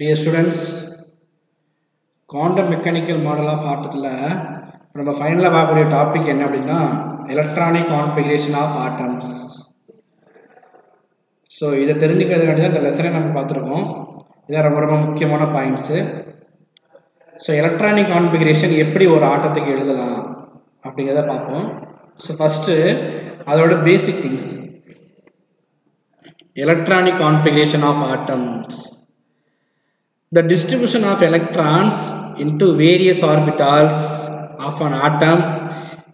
Dear students, quantum mechanical model of atom நம்ம ஃபைனலாக பார்க்கக்கூடிய டாபிக் என்ன அப்படின்னா electronic configuration of atoms. So இதை தெரிஞ்சுக்கிறதுக்காண்டி தான் இந்த லெசனை நம்ம பார்த்துருக்கோம். இதான் ரொம்ப ரொம்ப முக்கியமான பாயிண்ட்ஸு. ஸோ எலக்ட்ரானிக் கான்ஃபிகரேஷன் எப்படி ஒரு ஆட்டத்துக்கு எழுதலாம் அப்படிங்கிறத பார்ப்போம். ஸோ ஃபஸ்ட்டு அதோட basic things. Electronic configuration of atoms. The distribution of electrons into various orbitals of an atom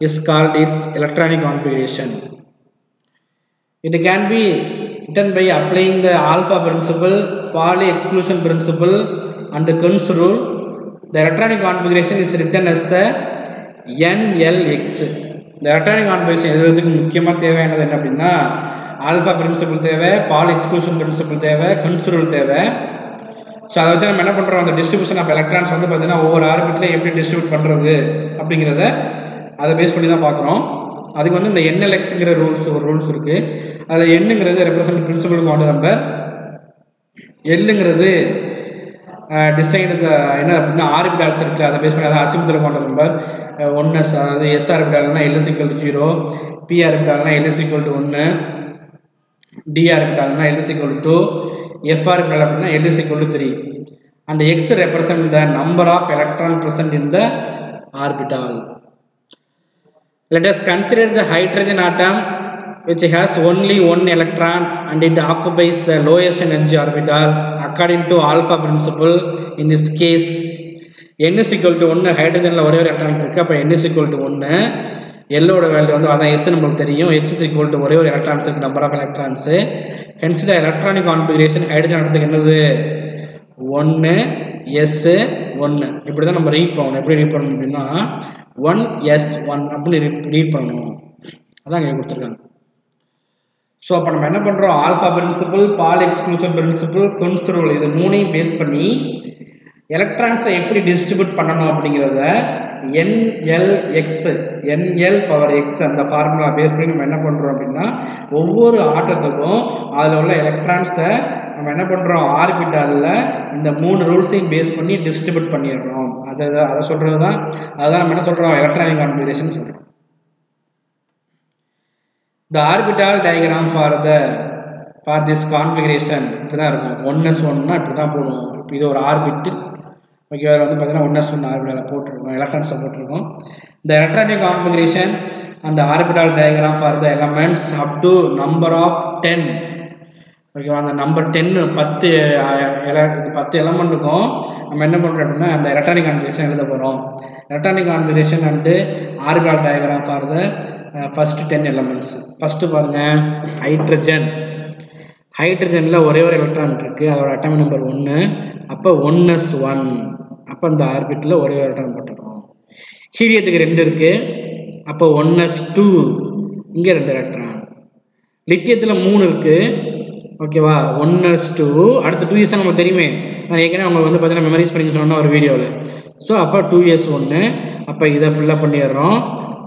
is called its electronic configuration. It can be written by applying the alpha principle, Pauli exclusion principle and the Kunz rule. The electronic configuration is written as the NLX. The electronic configuration எழுதுறதுக்கு முக்கியமாக தேவையானது என்ன அப்படின்னா alpha principle தேவை, poly exclusion principle தேவை, Kunz rule தேவை. So அதை வச்சு நம்ம என்ன பண்ணுறோம், அந்த டிஸ்ட்ரிபியூஷன் ஆஃப் எலக்ட்ரான்ஸ் வந்து பார்த்தீங்கன்னா ஒவ்வொரு ஆர்பிட்லையும் எப்படி டிஸ்ட்ரிபியூட் பண்ணுறது அப்படிங்கிறத அதை பேஸ் பண்ணி தான் பார்க்குறோம். அதுக்கு வந்து இந்த NLXங்கிற ரூல்ஸ் இருக்குது. அதில் என்னங்கிறது ரெப்ரசன்ட் பிரின்சிபல் குவாண்டம் நம்பர், எல்லுங்கிறது டிசைன் என்ன அப்படின்னா ஆர்பிட்டால்ஸ் இருக்குது, அதை பேஸ் பண்ணி அதான் அசிமுத்தல் குவாண்டம் நம்பர் 1s, அதாவது எஸ் ஆர்பிட்டால்னா L = 0, பி ஆர்பிட்டால்னா L = 1, டி ஆர்பிட்டால்னா L = 2, F orbital அப்படின்னா L = 3 and X represent the number of electrons present in the orbital. Let us consider the hydrogen atom which has only one electron and it occupies the lowest energy orbital according to alpha principle. In this case n = 1, ஹைட்ரஜனில் ஒரே ஒரு electron இருக்குது. அப்போ n = 1, எல்லோட value வந்து அதான் S நம்மளுக்கு தெரியும். X = ஒரே ஒரு எலக்ட்ரான்ஸ் இருக்குது, number of electrons. Hence the electronic configuration hydrogen ஆட்டத்துக்கு என்னது 1 S 1. இப்படி தான் நம்ம ரீட் பண்ணணும். எப்படி ரீட் பண்ணணும் அப்படின்னா 1S1 அப்படின்னு ரீட் பண்ணணும். அதான் இங்கே கொடுத்துருக்காங்க. ஸோ அப்போ நம்ம என்ன பண்ணுறோம், Aufbau principle, Pauli exclusion principle, Kunz rule இது மூணையும் பேஸ் பண்ணி எலக்ட்ரான்ஸை எப்படி டிஸ்ட்ரிபியூட் பண்ணணும் அப்படிங்கிறத NLX அந்த ஃபார்முலா பேஸ் பண்ணி நம்ம என்ன பண்ணுறோம் அப்படின்னா ஒவ்வொரு ஆட்டத்துக்கும் அதில் உள்ள எலக்ட்ரான்ஸை நம்ம என்ன பண்ணுறோம் ஆர்பிட்டாலில் இந்த 3 ரூல்ஸையும் பேஸ் பண்ணி டிஸ்ட்ரிபியூட் பண்ணிடுறோம். அதை சொல்கிறது தான், அதுதான் நம்ம என்ன சொல்கிறோம் எலக்ட்ரானிக் கான்ஃபிகரேஷன் சொல்கிறோம். The orbital diagram for this configuration இப்படி தான் இருக்கும். 1s1னா இப்படி தான் போடுவோம். இப்போ இது ஒரு ஆர்பிட், ஓகே, வேறு வந்து பார்த்தீங்கன்னா 1s1 ஆர்பிட்டால் போட்டிருக்கோம், எலக்ட்ரான்ஸை போட்டிருக்கோம். The electronic configuration and the orbital diagram for the elements up to number of 10. ஓகேவா, அந்த நம்பர் 10 10 எலமெண்ட் இருக்கும். நம்ம என்ன பண்ணுறோம் அப்படின்னா அந்த எலக்ட்ரானிக் கான்ஃபிகரேஷன் எழுத போகிறோம். Electronic configuration and orbital diagram for the first 10 elements. First பாருங்கள், ஹைட்ரஜனில் ஒரே ஒரு எலக்ட்ரான் இருக்குது, அதோட அட்டாமிக் நம்பர் 1. அப்போ 1s1, அப்போ அந்த ஆர்பிட்டில் ஒரே ஒரு எலக்ட்ரான் போட்டுருக்கோம். ஹீலியத்துக்கு 2 இருக்குது, அப்போ 1s2, இங்கே 2 எலக்ட்ரான். லித்தியத்தில் 3 இருக்குது, ஓகேவா, 1s2, அடுத்து 2s நமக்கு தெரியுமே, நான் ஏற்கனவே அவங்க வந்து பார்த்தீங்கன்னா மெமரிஸ் பண்ணி சொன்னால் ஒரு வீடியோவில். ஸோ அப்போ 2s1, அப்போ இதை ஃபில்லப் பண்ணிடுறோம்,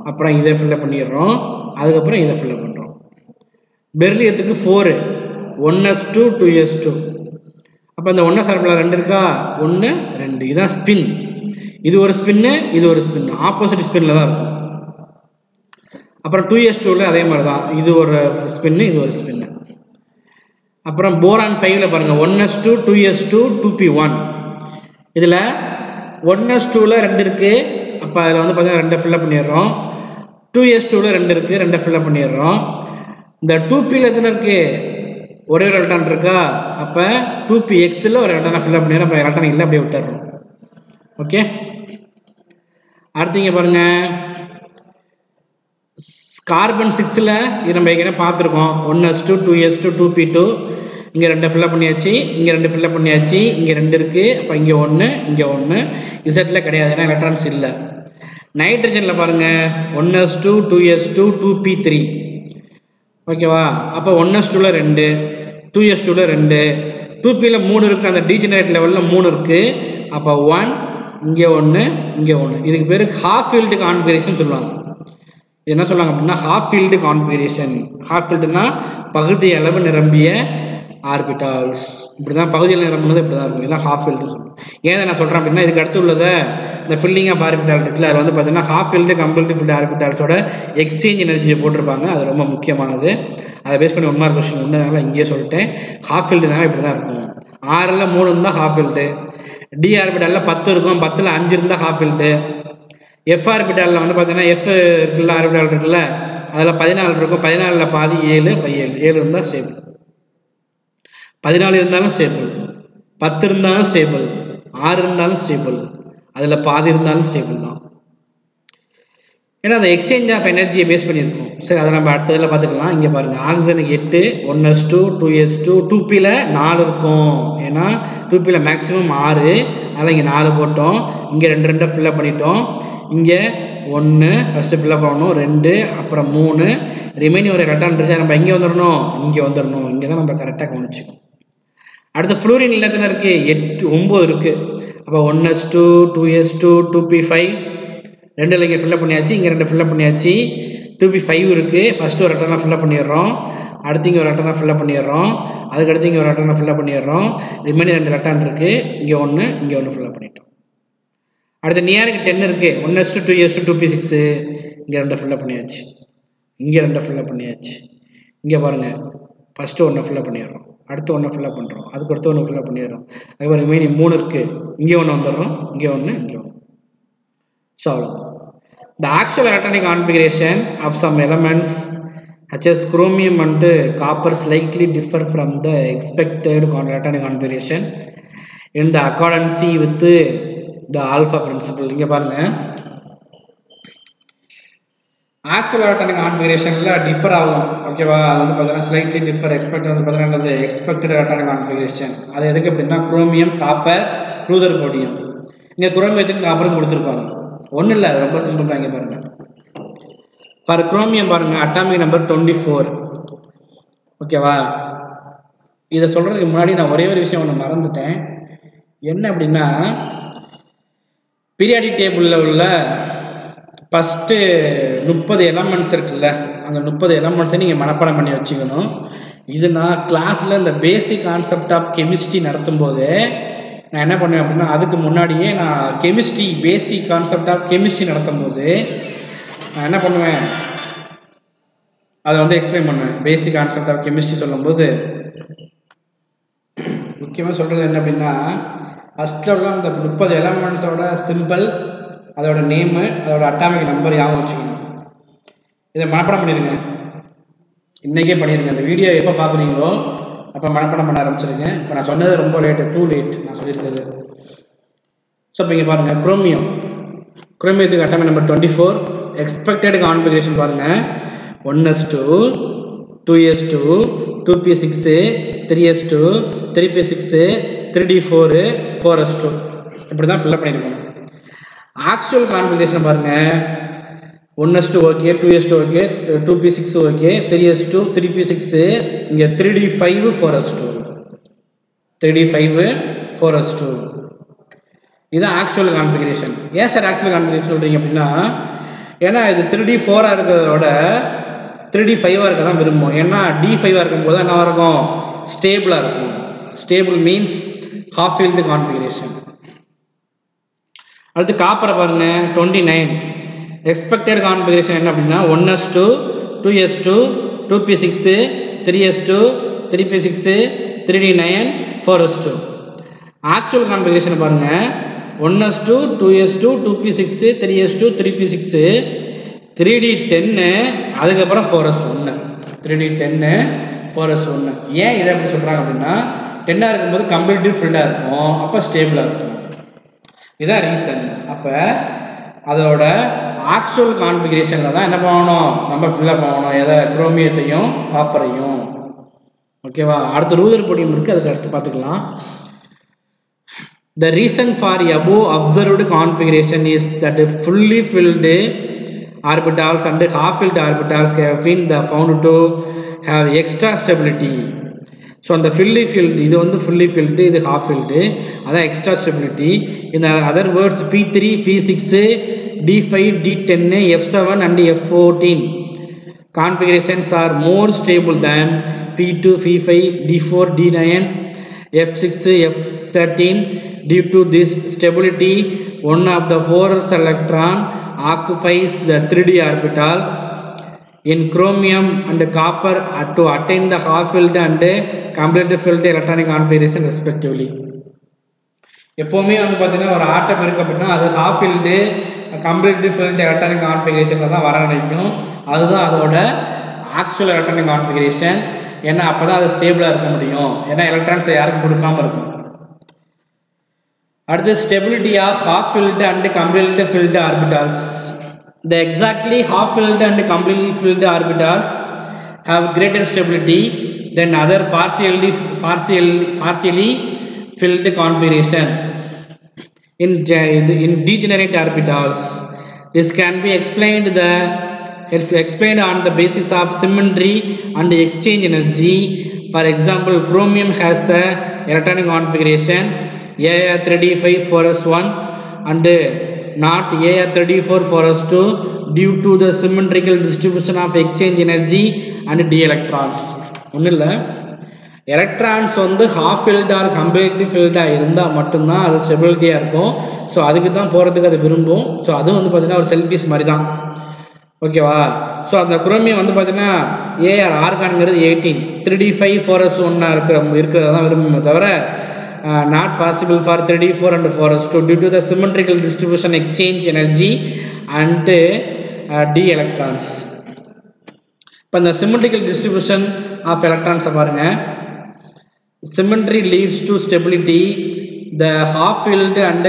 அப்புறம் இதை ஃபில்லப் பண்ணிடுறோம், அதுக்கப்புறம் இதை ஃபில்லப் பண்ணுறோம். பெர்லியத்துக்கு 4, 1s2 2s2, அப்போ இந்த 1s ஆர்பிட்டால் 2 இருக்கா, 1 2, இதுதான் ஸ்பின். இது ஒரு ஸ்பின்னு, இது ஒரு ஸ்பின், ஆப்போசிட் ஸ்பின்னில் தான் இருக்கும். அப்புறம் 2s2ல் அதே மாதிரி தான், இது ஒரு ஸ்பின்னு, இது ஒரு ஸ்பின்னு. அப்புறம் போரான் 5ல் பாருங்கள், 1s2 2s2 2p1. இதில் 1s2ல் 2 இருக்குது, அப்போ அதில் வந்து பார்த்தீங்கன்னா 2 ஃபில்லப் பண்ணிடுறோம். 2s2ல் 2 இருக்குது, 2 ஃபில்லப் பண்ணிடுறோம். இந்த 2pயில் எத்தனை இருக்குது, ஒரே ஒரு எலக்ட்ரான் இருக்கா, அப்போ 2pxல் ஒரு எலக்ட்ரானை ஃபில்லப் பண்ணிடுறோம், அப்புறம் எலக்ட்ரான் இல்லை அப்படியே விட்டுறோம். ஓகே, அடுத்து இங்கே பாருங்கள், கார்பன் 6ல் இது நம்ம ஏற்கனவே பார்த்துருக்கோம். 1s2 2s2 2p2, இங்கே 2 ஃபில்லப் பண்ணியாச்சு, இங்கே 2 ஃபில்லப் பண்ணியாச்சு, இங்கே 2 இருக்குது, அப்போ இங்கே 1 இங்கே 1, இசட்டில் கிடையாது, ஏன்னா எலக்ட்ரான்ஸ் இல்லை. நைட்ரஜனில் பாருங்கள், 1s2 2s2 2p3, ஓகேவா, அப்போ 1s2ல் 2, 2s2ல் 2, 2pயில் 3 இருக்குது, அந்த டீஜெனரேட் லெவலில் 3 இருக்குது, அப்போ 1 இங்கே 1 இங்கே 1. இதுக்கு பேர் ஹாஃப் ஃபீல்டு கான்ஃபிகரேஷன் சொல்லுவாங்க. என்ன சொல்லுவாங்க அப்படின்னா ஹாஃப் ஃபீல்டு கான்ஃபிகரேஷன். ஹாஃப் ஃபீல்டுனா பகுதி அளவு நிரம்பிய ஆர்பிட்டால்ஸ். இப்படி தான் பகுதியில் நிரம்புனது இப்படி தான் இருக்கும். இதுதான் ஹாஃப் ஃபில்டு சொல்லுவோம். ஏன் நான் சொல்கிறேன் அப்படின்னா இதுக்கு அடுத்து உள்ளதை இந்த ஃபில்லிங் ஆஃப் ஆர்பிட்டால் இருக்குல்ல, அது வந்து பார்த்தீங்கன்னா ஹாஃப் ஃபில்டு கம்ப்ளீட் ஃபில்டு ஆர்பிட்டால்ஸோட எக்ஸ்சேஞ்ச் எனர்ஜியை போட்டிருப்பாங்க. அது ரொம்ப முக்கியமானது. அதை பேஸ் பண்ணி 1 மார்க் கொஸ்டின் ஒன்றுனால இங்கேயே சொல்லிட்டேன். ஹாஃப் ஃபில்டுனால இப்படி தான் இருக்கும். 6ல் 3 இருந்தால் ஹாஃப் ஃபில்டு, டி ஆர்பிட்டாலில் 10 இருக்கும், 10ல் 5 இருந்தால் ஹாஃப் ஃபில்டு. எஃப் ஆர்பிட்டாலில் வந்து பார்த்தீங்கன்னா எஃப் இருக்குல்ல, ஆர்பிட்டால் இருக்குல்ல, அதில் 14 இருக்கும், 14ல் பாதி 7, 7 இருந்தால் ஸ்டேபிள், 14 இருந்தாலும் ஸ்டேபிள், 10 இருந்தாலும் ஸ்டேபிள், 6 இருந்தாலும் ஸ்டேபிள், அதில் பாதி இருந்தாலும் ஸ்டேபிள் தான். ஏன்னா அந்த எக்ஸ்சேஞ்ச் ஆஃப் எனர்ஜியை பேஸ் பண்ணியிருக்கோம். சரி, அதை நம்ம அடுத்ததில் பார்த்துக்கலாம். இங்கே பாருங்கள், ஆக்சிஜனுக்கு 8, 1s2, 2s2, 2pல 4 இருக்கும். ஏன்னா 2pல மேக்ஸிமம் 6, அதனால் இங்கே 4 போட்டோம். இங்கே 2 2 ஃபில்லப் பண்ணிட்டோம். இங்கே 1 ஃபஸ்ட்டு ஃபில்லப் பண்ணணும், 2, அப்புறம் 3, ரிமைனிங் ஒரு எலக்ட்ரான் இருக்குது. நம்ம இங்கே வந்துடணும், இங்கே தான் நம்ம கரெக்டாக கவனிச்சிக்கணும். அடுத்து ஃப்ளூரின் இல்லத்தில் இருக்குது 8, 9 இருக்குது. அப்போ 1s2, 2s2, 2p5, 2 இங்கே ஃபில்லப் பண்ணியாச்சு, இங்கே 2 ஃபில்லப் பண்ணியாச்சு. 2p5 இருக்குது. ஃபஸ்ட்டு ஒரு எலக்ட்ரானை ஃபில்லப் பண்ணிடுறோம், அடுத்து இங்கே ஒரு எலக்ட்ரானை ஃபில்லப் பண்ணிடுறோம், அதுக்கடுத்து இங்கே ஒரு எலக்ட்ரானை ஃபில்லப் பண்ணிடுறோம். ரிமைனிங் 2 எலக்ட்ரான் இருக்குது, இங்கே 1 ஃபில்லப் பண்ணிட்டோம். அடுத்து நியாருக்கு 10 இருக்குது. 1s2, 2s2, 2p6, இங்கே 2 ஃபில்லப் பண்ணியாச்சு, இங்கே 2 ஃபில்லப் பண்ணியாச்சு. இங்கே பாருங்கள், ஃபஸ்ட்டு 1 ஃபில்லப் பண்ணிடுறோம், அடுத்து 1 ஃபில்லப் பண்ணுறோம், அதுக்கு அடுத்து 1 ஃபில்லப் பண்ணிடுறோம். அதுக்கப்புறம் ரிமைனிங் 3 இருக்குது, இங்கே 1 வந்துடுறோம், இங்கே 1, இங்கே 1. ஸோ அவ்வளோதான். The actual electronic configuration of some elements such as chromium and copper slightly differ from the expected electronic configuration in the accordance with the alpha principle. இங்கே பாருங்கள், ஆக்சுவல் எலக்ட்ரானிக் கான்ஃபிகரேஷனில் டிஃபர் ஆகும். ஓகேவா? அது வந்து பார்த்தீங்கன்னா ஸ்லைட்லி டிஃபர். எக்ஸ்பெக்டட் வந்து பார்த்தீங்கன்னா expected electronic configuration. அது எதுக்கு அப்படின்னா குரோமியம், காப்பர், ரூதர் போடியம். இங்கே குரோமியத்துக்கு காப்பரும் கொடுத்துருப்பாங்க. ஒன்றும் இல்லை, அது ரொம்ப சிம்பிள் தான். இங்கே பாருங்கள், ஃபார் குரோமியம் பாருங்கள், அட்டாமிக் நம்பர் 24. ஓகேவா? இதை சொல்கிறதுக்கு முன்னாடி நான் ஒரே ஒரு விஷயம் ஒன்று மறந்துட்டேன். என்ன அப்படின்னா, பீரியாடிக் டேபிளில் உள்ள ஃபஸ்ட்டு 30 எலமெண்ட்ஸ் இருக்குல்ல, அந்த 30 எலமெண்ட்ஸை நீங்கள் மனப்பாடம் பண்ணி வச்சுக்கணும். இது நான் கிளாஸில் இந்த பேசிக் கான்செப்ட் ஆஃப் கெமிஸ்ட்ரி நடத்தும்போது நான் என்ன பண்ணுவேன் அப்படின்னா, அதுக்கு முன்னாடியே நான் chemistry basic concept of chemistry நடத்தும் போது நான் என்ன பண்ணுவேன், அதை வந்து எக்ஸ்பிளைன் பண்ணுவேன். பேசிக் கான்செப்ட் ஆஃப் கெமிஸ்ட்ரி சொல்லும்போது முக்கியமாக சொல்கிறது என்ன அப்படின்னா, ஃபஸ்ட்டில் உள்ள அந்த 30 எலமெண்ட்ஸோட சிம்பிள், அதோட நேமு, அதோட அட்டாமிக் நம்பர் ஞாபகம் வச்சுக்கணும். இதை மனப்பாடம் பண்ணிடுங்க, இன்றைக்கே பண்ணிடுங்க. அந்த வீடியோ எப்போ பார்க்குறீங்களோ அப்போ மனப்பாடம் பண்ண ஆரம்பிச்சிருங்க. இப்போ நான் சொன்னது ரொம்ப லேட்டு, டூ லேட் நான் சொல்லியிருக்கிறது. ஸோ இப்போ இங்கே பாருங்கள், குரோமியத்துக்கு அட்டாமிக் நம்பர் 24. எக்ஸ்பெக்டட் கான்ஃபிகரேஷன் பாருங்கள், 1s2, 2s2, 2p6, 3s2, 3p6, 3d4, 4s2. இப்படி தான் ஃபில்லப் பண்ணியிருக்கோம். ஆக்சுவல் கான்ஃபிகரேஷன் பாருங்கள், 1s2 okay, 2s2 okay, 2p6 okay, 3s2, 3p6, இங்கே 3d5, 4s2, 3d5, 4s2. இதுதான் ஆக்சுவல் கான்ஃபிகரேஷன். ஏன் சார் ஆக்சுவல் கான்ஃபிகரேஷன் சொல்கிறீங்க அப்படின்னா, ஏன்னா இது 3d4 இருக்கிறதோட 3d5 இருக்க தான் விரும்பும். ஏன்னா d5 இருக்கும்போது என்ன இருக்கும், ஸ்டேபிளாக இருக்கும். Stable means half field configuration. அடுத்து காப்பரை பாருங்கள், 29. எக்ஸ்பெக்டட் கான்ஃபிகரேஷன் என்ன அப்படின்னா, 1s2, 2s2, 2p6, 3s2, 3p6, 3d9, 4s2. Actual configuration பாருங்கள், 1s2, 2s2, 2p6, 3s2, 3p6, 3d10, அதுக்கப்புறம் 4s1, 3d10, 4s1. ஏன் இதை எப்படி சொல்கிறாங்க அப்படின்னா, 10ஆக இருக்கும்போது கம்ப்ளீட்லி ஃபில்டாக இருக்கும், அப்போ ஸ்டேபிளாக இருக்கும். இதுதான் ரீசன். அப்போ அதோட ஆக்சுவல் கான்ஃபிகரேஷனில் தான் என்ன பண்ணணும், நம்ம ஃபில்லப் பண்ணணும். எதை, குரோமியத்தையும் காப்பரையும். ஓகேவா? அடுத்து ரூதர் போடியம் இருக்குது, அதுக்கு அடுத்து பார்த்துக்கலாம். The reason for above observed configuration is that fully filled orbitals and half-filled orbitals have been found to have extra stability. So அந்த fully filled, இது வந்து fully filled, இது half filled, அதான் extra stability. In other words, P3, P6, D5, D10, F7 and F14 configurations are more stable than P2, P5, D4, D9, F6, F13. Due to this stability, one of the 4s electron occupies the 3d orbital. In chromium and copper to attain the half filled and completely filled electronic configuration respectively. எப்போவுமே வந்து பார்த்தீங்கன்னா ஒரு ஆட்டம் இருக்குது அப்படின்னா அது half filled completely filled electronic கான்ஃபிகரேஷனில் தான் வர நினைக்கும். அதுதான் அதோட ஆக்சுவல் எலக்ட்ரானிக் கான்ஃபிகரேஷன். ஏன்னா அப்போ தான் அது ஸ்டேபிளாக இருக்க முடியும். ஏன்னா எலக்ட்ரான்ஸை யாருக்கும் கொடுக்காமல் இருக்கும். அடுத்து stability of half filled and completely filled orbitals. The exactly half filled and completely filled orbitals have greater stability than other partially filled configuration in degenerate orbitals. This can be explained on the basis of symmetry and exchange energy. For example, chromium has the electronic configuration Ar3d5 and not Ar34 due to the symmetrical distribution of exchange energy and d electrons. ஒன்றும் இல்லை, electrons வந்து half ஃபில்டாக completely ஃபில்டாக இருந்தால் மட்டும்தான் அது ஸ்டெபிலிட்டியாக இருக்கும். So அதுக்கு தான் போகிறதுக்கு அது விரும்பும். ஸோ அதுவும் வந்து பார்த்திங்கன்னா ஒரு செல்ஃபிஷ் மாதிரி தான். ஓகேவா? ஸோ அந்த குரோமியம் வந்து பார்த்திங்கன்னா ஏஆர் ஆர்கான்ங்கிறது 18 3d5 இருக்கிறத தான் விரும்புமே தவிர not possible for 3d4 and 4s2 due to the symmetrical distribution exchange energy and d electrons. இப்போ இந்த symmetrical distribution of electrons பாருங்க, symmetry leads to stability. The half filled and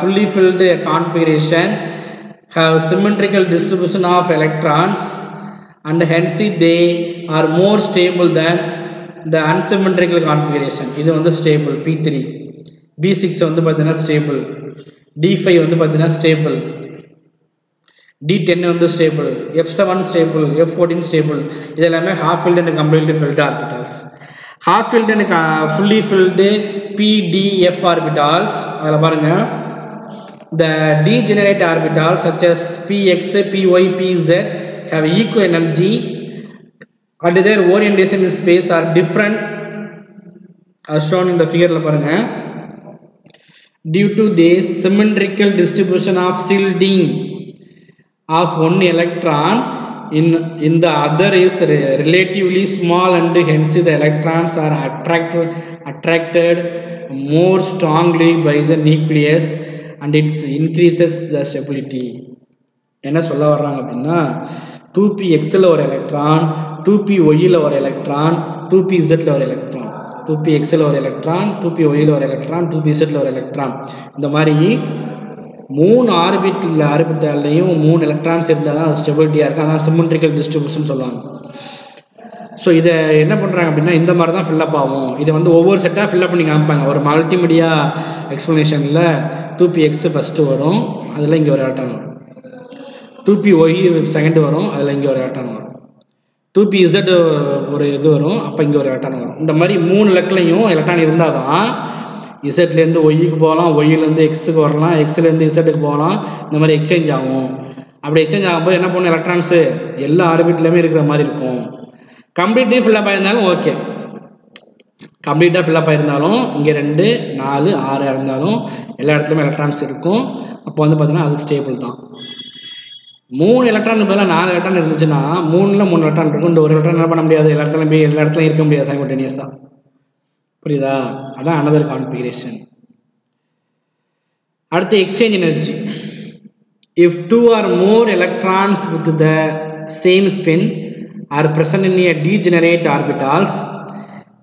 fully filled configuration have symmetrical distribution of electrons and hence they are more stable than the unsymmetrical configuration. இது வந்து stable P3, B6 வந்து பார்த்தீங்கன்னா stable, D5 வந்து பார்த்தீங்கன்னா stable, D10 வந்து stable, F7 stable, F14 stable. இது எல்லாமே half filled and completely filled orbitals. half filled and fully filled PDF orbitals அதில் பாருங்க, the degenerate orbitals such as Px, Py, Pz have equal energy and their orientation in space are different as shown in the figure la parunga. Due to this symmetrical distribution of shielding of one electron in the other is relatively small and hence the electrons are attracted more strongly by the nucleus and it increases the stability. என்ன சொல்ல வர்றாங்க அப்படின்னா 2pxல ஒரு electron, 2pyல ஒரு electron, 2pzல ஒரு electron, 2pxல ஒரு electron, 2pyல ஒரு electron, 2pzல ஒரு எலக்ட்ரான். இந்த மாதிரி 3 ஆர்பிட்டால்லையும் 3 எலக்ட்ரான்ஸ் இருந்தால் தான் அது ஸ்டெபிலிட்டியாக இருக்குது. அதான் சிமெட்ரிக்கல் டிஸ்ட்ரிபியூஷன் சொல்லுவாங்க. ஸோ இதை என்ன பண்ணுறாங்க அப்படின்னா இந்த மாதிரி தான் ஃபில்லப் ஆகும். இதை வந்து ஒவ்வொரு செட்டாக ஃபில்லப் பண்ணி காமிப்பாங்க. ஒரு மல்டிமீடியா எக்ஸ்ப்ளனேஷனில் 2px ஃபஸ்ட்டு வரும், அதில் இங்கே ஒரு எலக்ட்ரான் வரும். 2py செகண்ட் வரும், அதில் இங்கே ஒரு எலக்ட்ரான் வரும். 2pz ஒரு இது வரும், அப்போ இங்கே ஒரு எலக்ட்ரான் வரும். இந்த மாதிரி 3 லெக்லையும் எலக்ட்ரான் இருந்தால் தான் இசட்லேருந்து ஒய்க்கு போகலாம், ஒய்யிலேருந்து எக்ஸுக்கு வரலாம், எக்ஸ்லேருந்து இசட்டுக்கு போகலாம். இந்த மாதிரி எக்ஸ்சேஞ்ச் ஆகும். அப்படி எக்ஸ்சேஞ்ச் ஆகும்போது என்ன பண்ணும், எலக்ட்ரான்ஸு எல்லா ஆர்பிட்லையுமே இருக்கிற மாதிரி இருக்கும். கம்ப்ளீட்லி ஃபில்லப் ஆகிருந்தாலும் ஓகே, கம்ப்ளீட்டாக ஃபில்லப் ஆகிருந்தாலும் இங்கே 2, 4, 6 இருந்தாலும் எல்லா இடத்துலையுமே எலக்ட்ரான்ஸ் இருக்கும். அப்போ வந்து பார்த்திங்கன்னா அது ஸ்டேபிள் தான். 3 எலக்ட்ரான் பதிலாக 4 எலக்ட்ரான் இருந்துச்சுன்னா 3ல் 3 எலக்ட்ரான் இருக்கும். இந்த ஒரு எலக்ட்ரான் என்ன பண்ண முடியாது, எல்லா இடத்துலையும் இருக்க முடியாது சைமல்டேனியஸாக. புரியுதா? அதான் அனதர் கான்ஃபிகரேஷன். அடுத்து exchange energy. If 2 or more electrons with the same spin are present in a degenerate orbitals,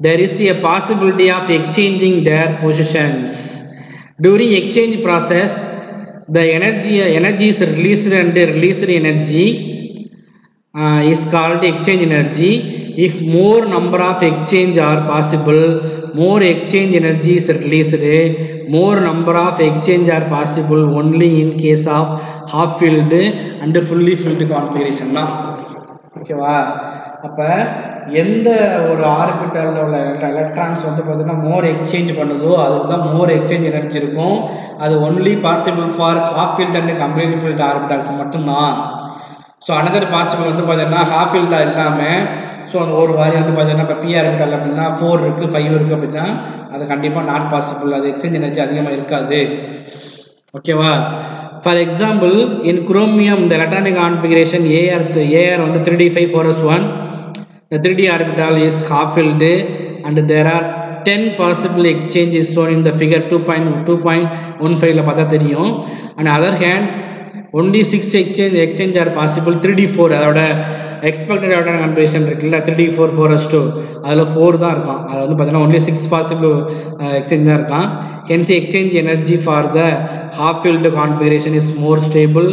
there is a possibility of exchanging their positions. During exchange process, the energy is released and released energy is called exchange energy. If more number of exchange are possible, more exchange energy is released. More number of exchange are possible only in case of half filled and fully filled configuration தான். ஓகேவா? அப்போ எந்த ஒரு ஆர்பிட்டலில் உள்ள electrons வந்து பார்த்தீங்கன்னா மோர் exchange பண்ணுதோ அதுக்கு தான் மோர் எக்ஸ்சேஞ்ச் எனர்ஜி இருக்கும். அது only possible for half filled and completely filled orbitals மட்டும்தான். ஸோ அனதர் பாசிபிள் வந்து பார்த்தீங்கன்னா ஹாஃப் ஃபீல்டாக இல்லாமல் ஸோ அந்த ஒரு வாரி வந்து பார்த்தீங்கன்னா இப்போ பிஆர் ஆர்பிட்டால் அப்படின்னா 4 இருக்குது 5 இருக்குது அப்படின்னா அது கண்டிப்பாக நாட் பாசிபிள், அது எக்ஸ்சேஞ்ச் எனர்ஜி அதிகமாக இருக்காது. ஓகேவா? For example in chromium the electronic configuration AR வந்து 3d5 the 3d orbital is half filled and there are 10 possible exchanges shown in the figure 2.15 ல பார்த்தா தெரியும். on the other hand only 6 exchange are possible 3d4 அதோட expected electronic configuration இருக்குல்ல 3d4 4s2 அதில் 4 தான் இருக்கான். அது வந்து பார்த்தீங்கன்னா ஒன்லி 6 பாசிபிள் எக்ஸ்சேஞ்ச் தான் இருக்கான். Hence exchange energy for the half field configuration is more stable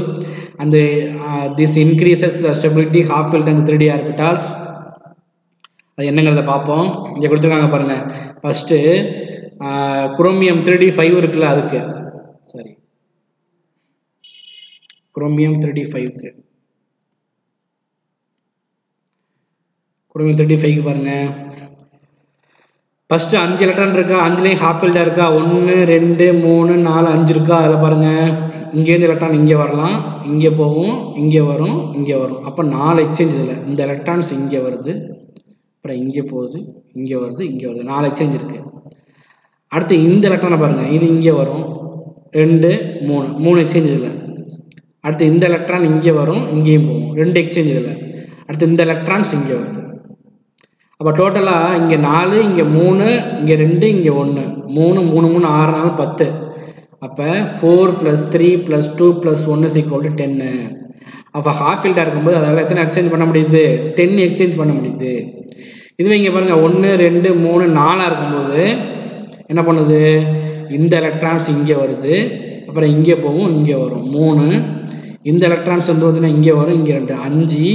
and this increases stability half field and 3d orbitals. அது என்னங்கிறத பார்ப்போம். இங்கே கொடுத்துருக்காங்க பாருங்கள். ஃபஸ்ட்டு குரோமியம் 3d5 இருக்குல்ல, அதுக்கு சாரி குரோமியம் 3d5க்கு குரோமியம் 3d5க்கு பாருங்கள். ஃபஸ்ட்டு 5 எலக்ட்ரான் இருக்கா, 5லேயும் ஹாஃப் ஃபீல்டாக இருக்கா, 1 2 3 4 5 இருக்கா. அதில் பாருங்கள் இங்கேருந்து எலக்ட்ரான் இங்கே வரலாம், இங்கே போகும், இங்கே வரும், இங்கே வரும். அப்போ 4 எக்ஸ்சேஞ்ச் இதில். இந்த எலக்ட்ரான்ஸ் இங்கே வருது, அப்புறம் இங்கே போகுது, இங்கே வருது, இங்கே வருது. 4 எக்ஸ்சேஞ்ச் இருக்குது. அடுத்து இந்த எலக்ட்ரானை பாருங்கள், இது இங்கே வரும் 2 3 எக்ஸ்சேஞ்ச் இதில். அடுத்து இந்த எலக்ட்ரான் இங்கே வரும், இங்கேயும் போகும், 2 எக்ஸ்சேஞ்ச் இதில். அடுத்து இந்த எலக்ட்ரான்ஸ் இங்கே வருது. அப்போ டோட்டலாக இங்கே 4 இங்கே 3 இங்கே 2 இங்கே 1 3 3 3 6 4 10. அப்போ 4 + 3 + 2 + 1 = 10. அப்போ ஹாஃப் ஃபீல்டாக இருக்கும்போது அதால் எத்தனை எக்ஸ்சேஞ்ச் பண்ண முடியுது? 10 எக்ஸ்சேஞ்ச் பண்ண முடியுது. இதுவே இங்கே பாருங்கள் 1 2 3 4 இருக்கும்போது என்ன பண்ணுது? இந்த எலக்ட்ரான்ஸ் இங்கே வருது, அப்புறம் இங்கே போகும், இங்கே வரும் 3. இந்த எலக்ட்ரான்ஸ் வந்து பார்த்தீங்கன்னா இங்கே வரும், இங்கே 2 5.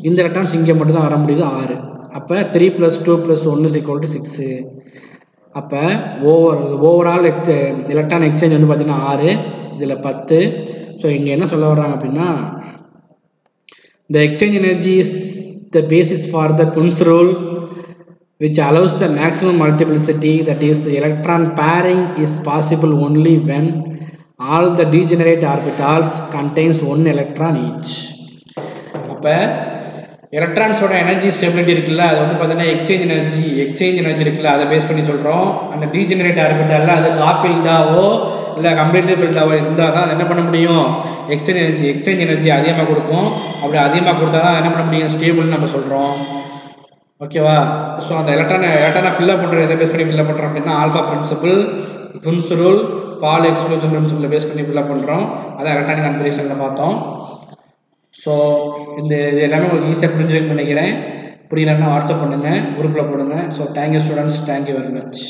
இந்த எலக்ட்ரான்ஸ் இங்கே மட்டும் தான் வர முடியுது 6. அப்போ 3 + 2 + 1 = 6. அப்போ ஓவரால் எலக்ட்ரான் எக்ஸ்சேஞ்ச் வந்து பார்த்தீங்கன்னா 6, இதில் 10. ஸோ இங்கே என்ன சொல்ல வர்றாங்க அப்படின்னா the exchange energy is the basis for the Kunz rule which allows the maximum multiplicity, that is electron pairing is possible only when all the degenerate orbitals contains 1 electron each. அப்போ எலக்ட்ரான்ஸோட energy stability இருக்குல்ல, அது வந்து பார்த்தீங்கன்னா exchange energy இருக்குல்ல, அதை base பண்ணி சொல்கிறோம். அந்த டீஜெனரேட் ஆர்பிட்டாலில் அது ஹாஃப் ஃபீல்டாவோ இல்லை கம்ப்ளீட்லி ஃபீல்டாவோ இருந்தால் தான் என்ன பண்ண முடியும்? எக்ஸ்சேஞ்ச் எனர்ஜி அதிகமாக கொடுக்கும். அப்படி அதிகமாக கொடுத்தா தான் என்ன பண்ண முடியும்? ஸ்டேபிள்னு நம்ம சொல்கிறோம். ஓகேவா? ஸோ அந்த எலக்ட்ரானை ஃபில்லப் பண்ணுறது எதை பேஸ் பண்ணி ஃபில்லப் பண்ணுறோம் அப்படின்னா ஆல்ஃபா பிரின்சிபிள், குன்ஸ் ரூல், பால் எக்ஸ்க்ளூஷன் பிரின்சிபிளை பேஸ் பண்ணி ஃபில்லப் பண்ணுறோம். அதான் எலக்ட்ரானிக் கான்ஃபிகரேஷனில் பார்த்தோம். ஸோ இது எல்லாமே உங்களுக்கு ஈஸியாக புரிஞ்சுக்கணும்னு நினைக்கிறேன். புரியலன்னா வாட்ஸ்அப் பண்ணுங்கள், குரூப்பில் போடுங்க. So thank you students, thank you very much.